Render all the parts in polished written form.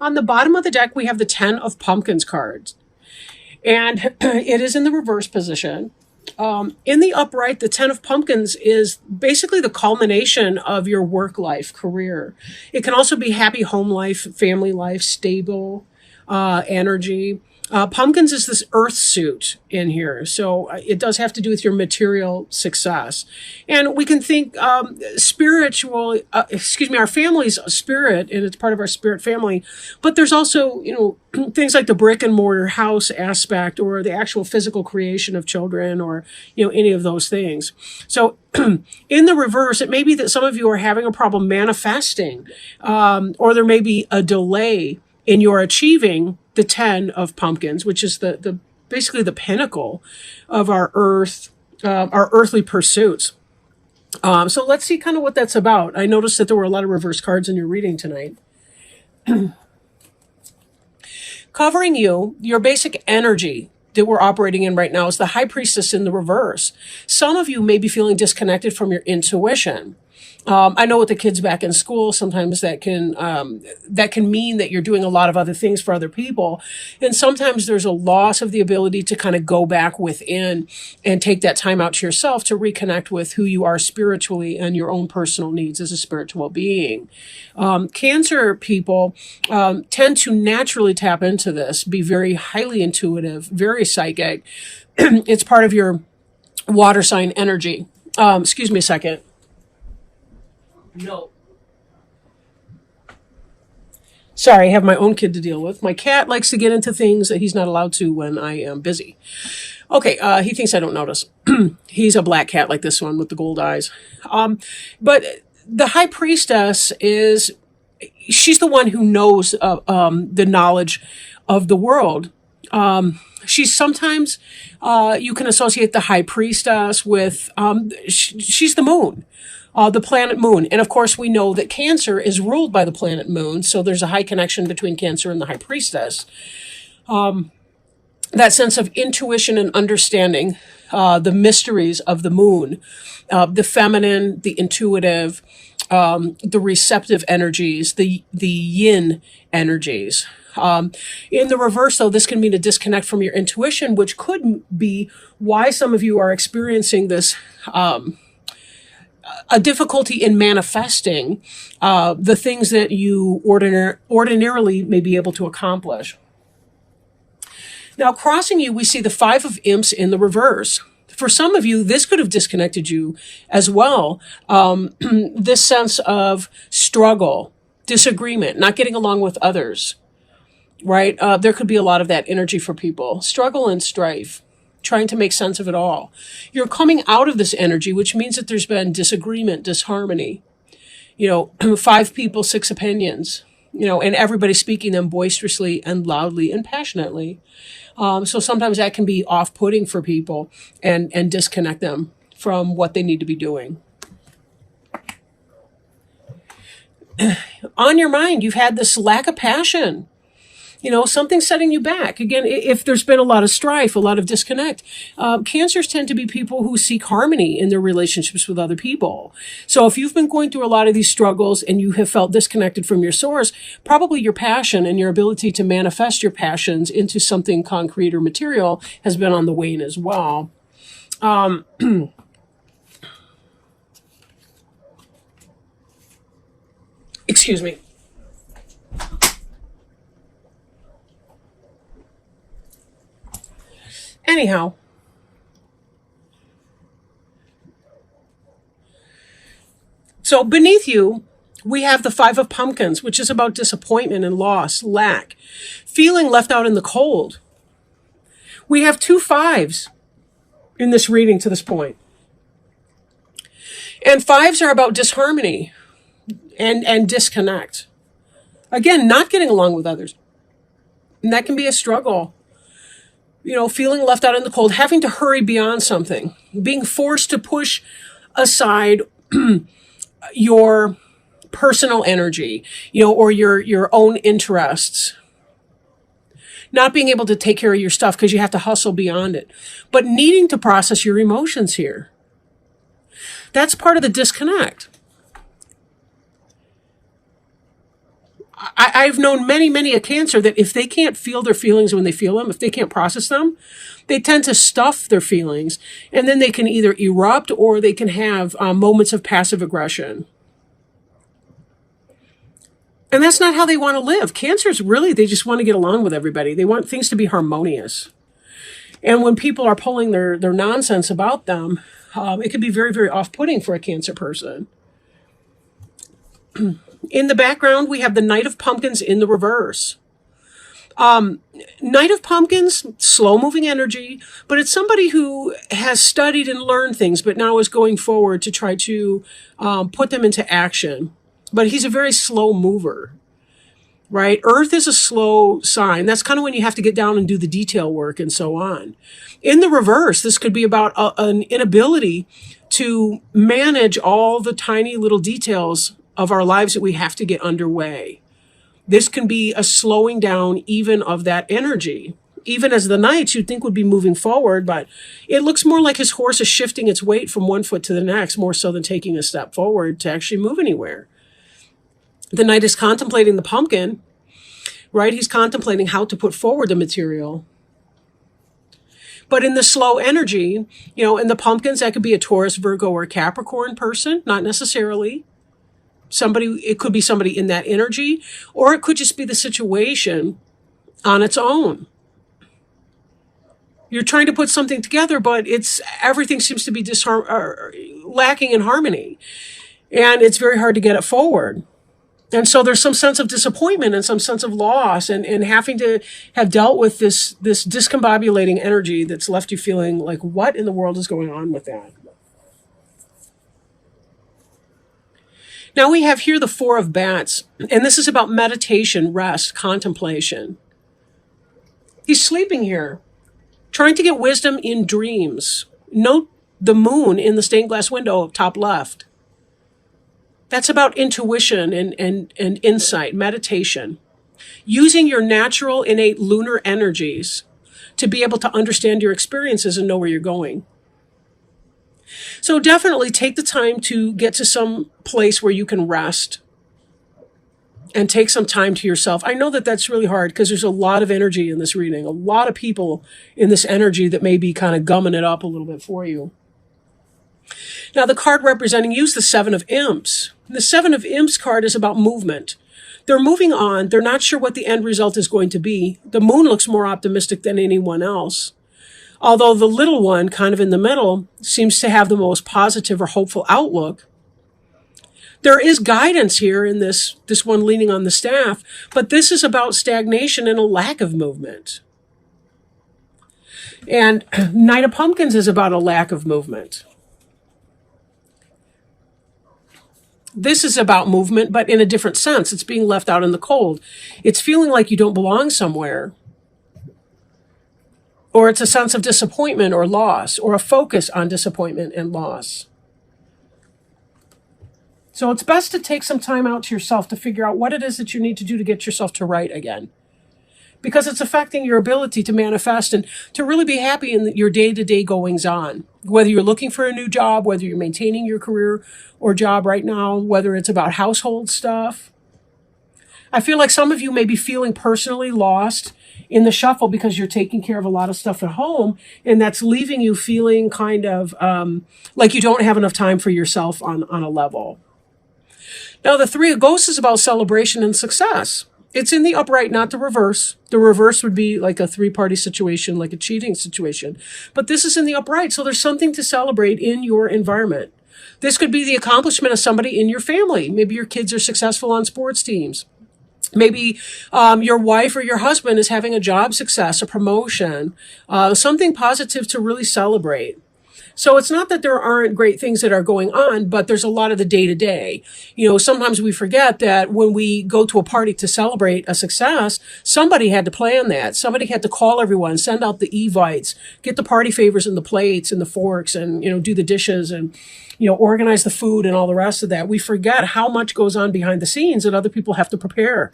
On the bottom of the deck, we have the 10 of Pumpkins cards. And it is in the reverse position. In the upright, the 10 of Pumpkins is basically the culmination of your work life, career. It can also be happy home life, family life, stable energy. Pumpkins is this earth suit in here. So it does have to do with your material success. And we can think spiritual, our family's spirit, and it's part of our spirit family. But there's also, things like the brick and mortar house aspect or the actual physical creation of children or, any of those things. So in the reverse, it may be that some of you are having a problem manifesting, or there may be a delay in your achieving the 10 of Pumpkins, which is the basically the pinnacle of our earthly pursuits. So let's see kind of what that's about. I noticed that there were a lot of reverse cards in your reading tonight. Covering you, your basic energy that we're operating in right now is the High Priestess in the reverse. Some of you may be feeling disconnected from your intuition. I know with the kids back in school, sometimes that can mean that you're doing a lot of other things for other people. And sometimes there's a loss of the ability to kind of go back within and take that time out to yourself to reconnect with who you are spiritually and your own personal needs as a spiritual being. Cancer people tend to naturally tap into this, be very highly intuitive, very psychic. It's part of your water sign energy. Excuse me a second. No. Sorry, I have my own kid to deal with. My cat likes to get into things that he's not allowed to when I am busy. Okay, he thinks I don't notice. He's a black cat like this one with the gold eyes. But the High Priestess she's the one who knows the knowledge of the world. She's sometimes, you can associate the High Priestess with, she's the moon. The planet Moon. And of course, we know that Cancer is ruled by the planet Moon. So there's a high connection between Cancer and the High Priestess. That sense of intuition and understanding the mysteries of the moon, the feminine, the intuitive, the receptive energies, the yin energies. In the reverse, though, this can mean a disconnect from your intuition, which could be why some of you are experiencing this a difficulty in manifesting the things that you ordinarily may be able to accomplish. Now, crossing you, we see the 5 of Imps in the reverse. For some of you, this could have disconnected you as well. This sense of struggle, disagreement, not getting along with others, right? There could be a lot of that energy for people. Struggle and strife. Trying to make sense of it all. You're coming out of this energy, which means that there's been disagreement, disharmony. 5 people, 6 opinions, and everybody speaking them boisterously and loudly and passionately. So sometimes that can be off-putting for people and disconnect them from what they need to be doing. On your mind, you've had this lack of passion. Something's setting you back. Again, if there's been a lot of strife, a lot of disconnect, Cancers tend to be people who seek harmony in their relationships with other people. So if you've been going through a lot of these struggles and you have felt disconnected from your source, probably your passion and your ability to manifest your passions into something concrete or material has been on the wane as well. Excuse me. Anyhow, so beneath you, we have the 5 of Pumpkins, which is about disappointment and loss, lack, feeling left out in the cold. We have 2 5s in this reading to this point. And 5s are about disharmony and disconnect. Again, not getting along with others. And that can be a struggle. Feeling left out in the cold, having to hurry beyond something, being forced to push aside your personal energy, or your own interests. Not being able to take care of your stuff because you have to hustle beyond it, but needing to process your emotions here. That's part of the disconnect. I've known many a Cancer that if they can't feel their feelings when they feel them, if they can't process them, they tend to stuff their feelings, and then they can either erupt or they can have moments of passive aggression. And that's not how they want to live. Cancers really, they just want to get along with everybody. They want things to be harmonious. And when people are pulling their nonsense about them, it can be very off-putting for a Cancer person. In the background, we have the Knight of Pumpkins in the reverse. Knight of Pumpkins, slow-moving energy, but it's somebody who has studied and learned things, but now is going forward to try to put them into action. But he's a very slow mover, right? Earth is a slow sign. That's kind of when you have to get down and do the detail work and so on. In the reverse, this could be about an inability to manage all the tiny little details of our lives that we have to get underway. This can be a slowing down even of that energy. Even as the Knight, you'd think would be moving forward, but it looks more like his horse is shifting its weight from one foot to the next, more so than taking a step forward to actually move anywhere. The Knight is contemplating the pumpkin, right? He's contemplating how to put forward the material. But in the slow energy, in the pumpkins, that could be a Taurus, Virgo, or Capricorn person, not necessarily. It could be somebody in that energy, or it could just be the situation on its own. You're trying to put something together, but everything seems to be lacking in harmony. And it's very hard to get it forward. And so there's some sense of disappointment and some sense of loss and having to have dealt with this discombobulating energy that's left you feeling like, what in the world is going on with that? Now we have here the Four of Bats, and this is about meditation, rest, contemplation. He's sleeping here, trying to get wisdom in dreams. Note the moon in the stained glass window top left. That's about intuition and insight, meditation. Using your natural, innate lunar energies to be able to understand your experiences and know where you're going. So definitely take the time to get to some place where you can rest and take some time to yourself. I know that that's really hard because there's a lot of energy in this reading, a lot of people in this energy that may be kind of gumming it up a little bit for you. Now, the card representing you is the Seven of Imps. The Seven of Imps card is about movement. They're moving on. They're not sure what the end result is going to be. The moon looks more optimistic than anyone else. Although the little one, kind of in the middle, seems to have the most positive or hopeful outlook. There is guidance here in this one leaning on the staff, but this is about stagnation and a lack of movement. And Knight of Pumpkins is about a lack of movement. This is about movement, but in a different sense. It's being left out in the cold. It's feeling like you don't belong somewhere. Or it's a sense of disappointment or loss, or a focus on disappointment and loss. So it's best to take some time out to yourself to figure out what it is that you need to do to get yourself to right again. Because it's affecting your ability to manifest and to really be happy in your day-to-day goings on. Whether you're looking for a new job, whether you're maintaining your career or job right now, whether it's about household stuff. I feel like some of you may be feeling personally lost in the shuffle because you're taking care of a lot of stuff at home, and that's leaving you feeling kind of like you don't have enough time for yourself on a level. Now, the Three of Ghosts is about celebration and success. It's in the upright, not the reverse. The reverse would be like a three-party situation, like a cheating situation. But this is in the upright, so there's something to celebrate in your environment. This could be the accomplishment of somebody in your family. Maybe your kids are successful on sports teams. Maybe your wife or your husband is having a job success, a promotion, something positive to really celebrate. So it's not that there aren't great things that are going on, but there's a lot of the day-to-day. Sometimes we forget that when we go to a party to celebrate a success, somebody had to plan that. Somebody had to call everyone, send out the evites, get the party favors and the plates and the forks and, do the dishes and, organize the food and all the rest of that. We forget how much goes on behind the scenes that other people have to prepare.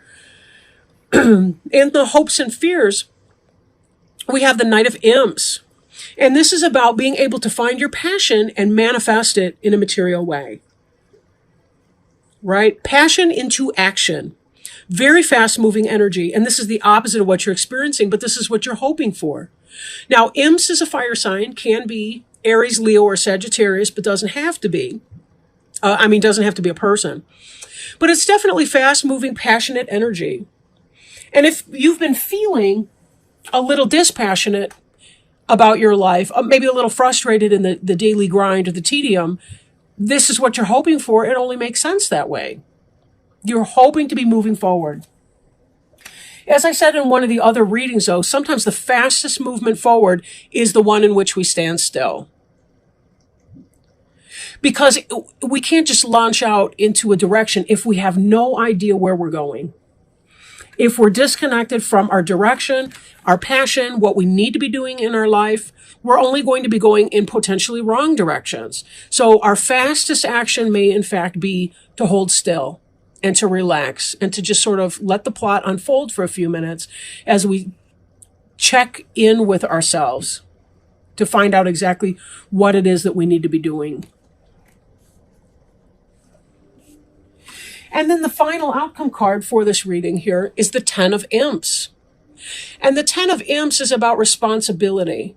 In the hopes and fears, we have the Knight of Imps. And this is about being able to find your passion and manifest it in a material way. Right? Passion into action. Very fast moving energy. And this is the opposite of what you're experiencing, but this is what you're hoping for. Now, imps is a fire sign, can be Aries, Leo, or Sagittarius, but doesn't have to be. Doesn't have to be a person. But it's definitely fast moving, passionate energy. And if you've been feeling a little dispassionate about your life, maybe a little frustrated in the daily grind or the tedium, this is what you're hoping for. It only makes sense that way. You're hoping to be moving forward. As I said in one of the other readings, though, sometimes the fastest movement forward is the one in which we stand still. Because we can't just launch out into a direction if we have no idea where we're going. If we're disconnected from our direction, our passion, what we need to be doing in our life, we're only going to be going in potentially wrong directions. So our fastest action may in fact be to hold still and to relax and to just sort of let the plot unfold for a few minutes as we check in with ourselves to find out exactly what it is that we need to be doing. And then the final outcome card for this reading here is the 10 of Imps. And the 10 of Imps is about responsibility.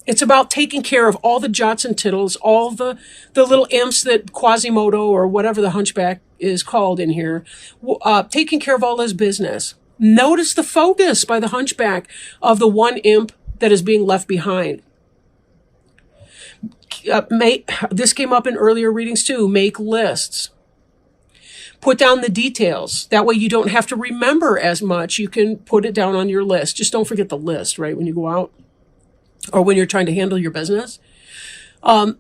It's about taking care of all the jots and tittles, all the little imps that Quasimodo or whatever the hunchback is called in here, taking care of all his business. Notice the focus by the hunchback of the one imp that is being left behind. This came up in earlier readings too. Make lists. Put down the details. That way you don't have to remember as much. You can put it down on your list. Just don't forget the list, right, when you go out or when you're trying to handle your business. And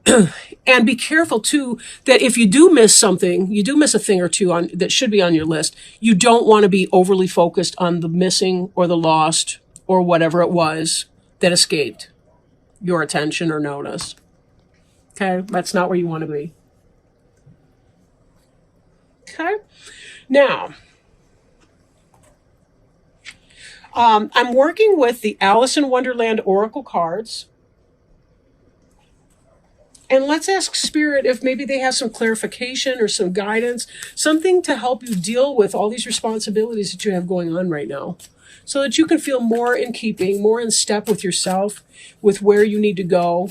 be careful, too, that if you do miss something, you do miss a thing or two that should be on your list, you don't want to be overly focused on the missing or the lost or whatever it was that escaped your attention or notice. Okay? That's not where you want to be. Okay. Now, I'm working with the Alice in Wonderland Oracle cards. And let's ask Spirit if maybe they have some clarification or some guidance, something to help you deal with all these responsibilities that you have going on right now, so that you can feel more in keeping, more in step with yourself, with where you need to go,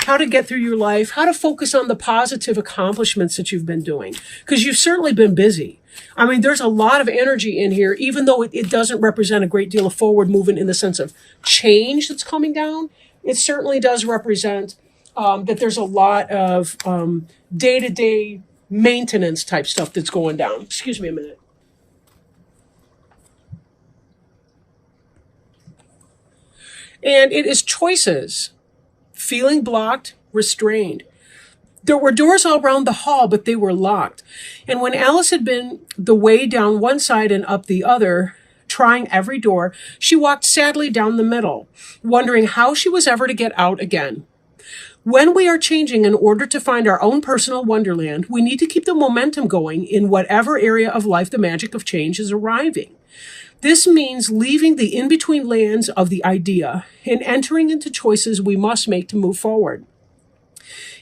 how to get through your life, how to focus on the positive accomplishments that you've been doing, because you've certainly been busy. I mean, there's a lot of energy in here, even though it doesn't represent a great deal of forward movement in the sense of change that's coming down. It certainly does represent that there's a lot of day-to-day maintenance type stuff that's going down. Excuse me a minute. And it is choices. Feeling blocked, restrained. There were doors all around the hall, but they were locked. And when Alice had been the way down one side and up the other, trying every door, she walked sadly down the middle, wondering how she was ever to get out again. When we are changing in order to find our own personal wonderland, we need to keep the momentum going in whatever area of life the magic of change is arriving. This means leaving the in-between lands of the idea and entering into choices we must make to move forward.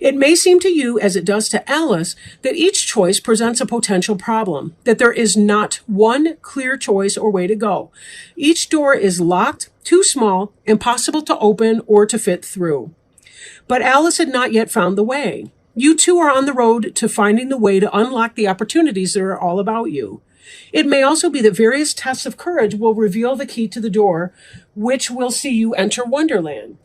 It may seem to you, as it does to Alice, that each choice presents a potential problem, that there is not one clear choice or way to go. Each door is locked, too small, impossible to open or to fit through. But Alice had not yet found the way. You too are on the road to finding the way to unlock the opportunities that are all about you. It may also be that various tests of courage will reveal the key to the door, which will see you enter Wonderland.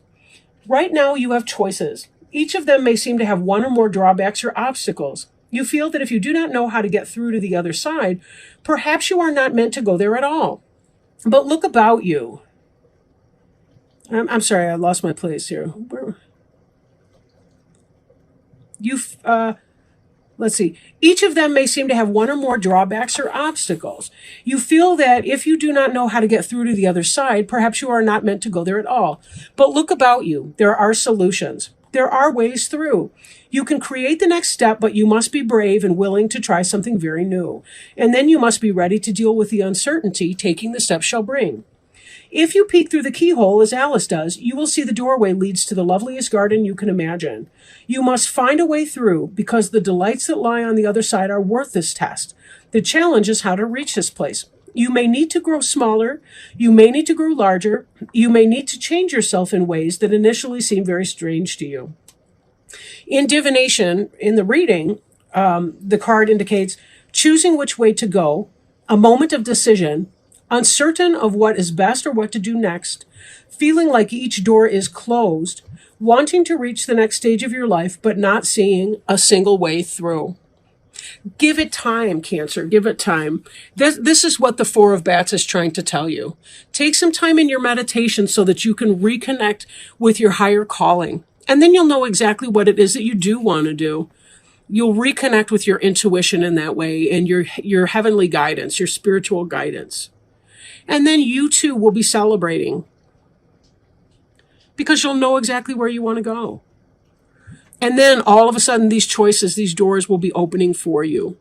Right now, you have choices. Each of them may seem to have one or more drawbacks or obstacles. You feel that if you do not know how to get through to the other side, perhaps you are not meant to go there at all. But look about you. I'm sorry, I lost my place here. Let's see. Each of them may seem to have one or more drawbacks or obstacles. You feel that if you do not know how to get through to the other side, perhaps you are not meant to go there at all. But look about you. There are solutions. There are ways through. You can create the next step, but you must be brave and willing to try something very new. And then you must be ready to deal with the uncertainty taking the step shall bring. If you peek through the keyhole, as Alice does, you will see the doorway leads to the loveliest garden you can imagine. You must find a way through, because the delights that lie on the other side are worth this test. The challenge is how to reach this place. You may need to grow smaller. You may need to grow larger. You may need to change yourself in ways that initially seem very strange to you. In divination, in the reading, the card indicates choosing which way to go, a moment of decision, uncertain of what is best or what to do next, feeling like each door is closed, wanting to reach the next stage of your life, but not seeing a single way through. Give it time, Cancer. Give it time. This is what the Four of Bats is trying to tell you. Take some time in your meditation so that you can reconnect with your higher calling. And then you'll know exactly what it is that you do want to do. You'll reconnect with your intuition in that way and your heavenly guidance, your spiritual guidance. And then you too will be celebrating because you'll know exactly where you want to go. And then all of a sudden, these choices, these doors will be opening for you.